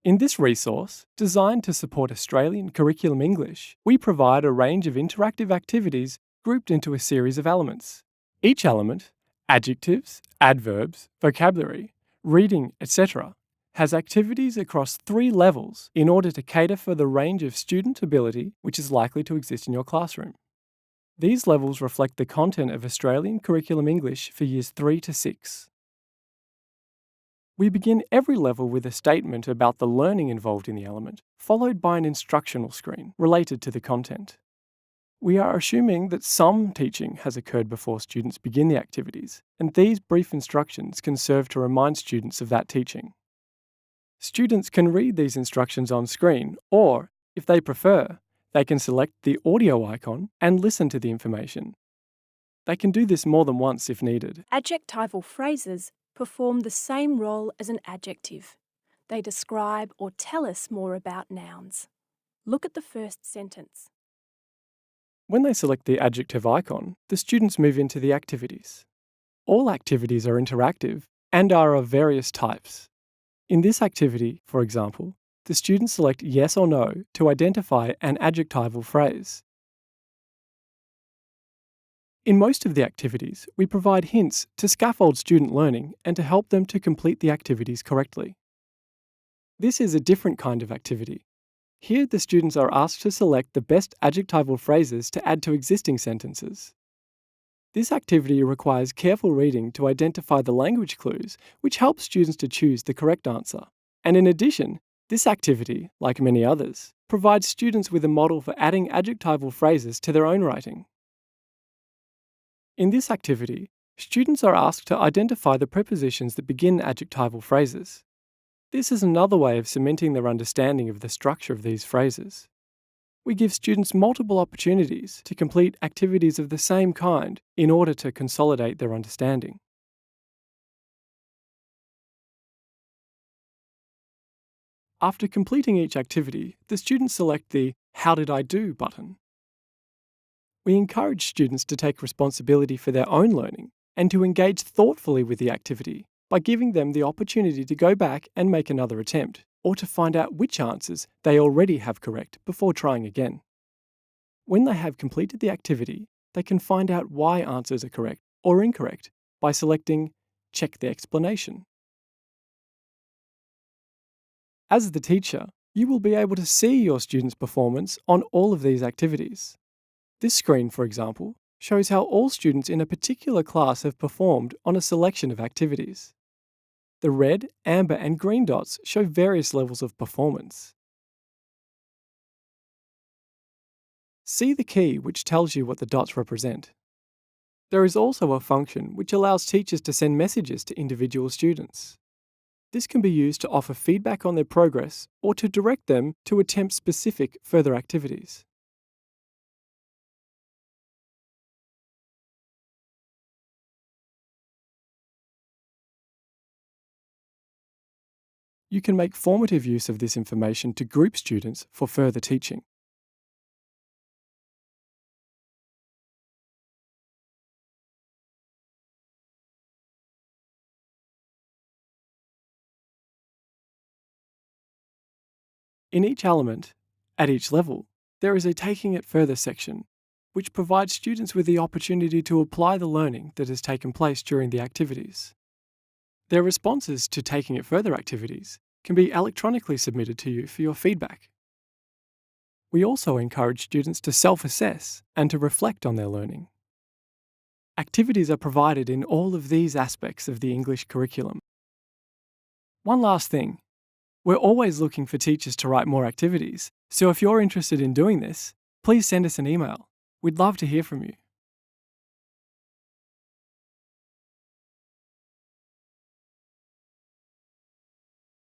In this resource, designed to support Australian curriculum English, we provide a range of interactive activities grouped into a series of elements. Each element, adjectives, adverbs, vocabulary, reading, etc., has activities across 3 levels in order to cater for the range of student ability which is likely to exist in your classroom. These levels reflect the content of Australian curriculum English for years 3 to 6. We begin every level with a statement about the learning involved in the element, followed by an instructional screen related to the content. We are assuming that some teaching has occurred before students begin the activities, and these brief instructions can serve to remind students of that teaching. Students can read these instructions on screen, or, if they prefer, they can select the audio icon and listen to the information. They can do this more than once if needed. Adjectival phrases perform the same role as an adjective. They describe or tell us more about nouns. Look at the first sentence. When they select the adjective icon, the students move into the activities. All activities are interactive and are of various types. In this activity, for example, the students select yes or no to identify an adjectival phrase. In most of the activities, we provide hints to scaffold student learning and to help them to complete the activities correctly. This is a different kind of activity. Here, the students are asked to select the best adjectival phrases to add to existing sentences. This activity requires careful reading to identify the language clues, which helps students to choose the correct answer. And in addition, this activity, like many others, provides students with a model for adding adjectival phrases to their own writing. In this activity, students are asked to identify the prepositions that begin adjectival phrases. This is another way of cementing their understanding of the structure of these phrases. We give students multiple opportunities to complete activities of the same kind in order to consolidate their understanding. After completing each activity, the students select the How Did I Do button. We encourage students to take responsibility for their own learning and to engage thoughtfully with the activity by giving them the opportunity to go back and make another attempt, or to find out which answers they already have correct before trying again. When they have completed the activity, they can find out why answers are correct or incorrect by selecting Check the explanation. As the teacher, you will be able to see your students' performance on all of these activities. This screen, for example, shows how all students in a particular class have performed on a selection of activities. The red, amber, and green dots show various levels of performance. See the key which tells you what the dots represent. There is also a function which allows teachers to send messages to individual students. This can be used to offer feedback on their progress or to direct them to attempt specific further activities. You can make formative use of this information to group students for further teaching. In each element, at each level, there is a Taking It Further section, which provides students with the opportunity to apply the learning that has taken place during the activities. Their responses to Taking It Further activities can be electronically submitted to you for your feedback. We also encourage students to self-assess and to reflect on their learning. Activities are provided in all of these aspects of the English curriculum. One last thing. We're always looking for teachers to write more activities, so if you're interested in doing this, please send us an email. We'd love to hear from you.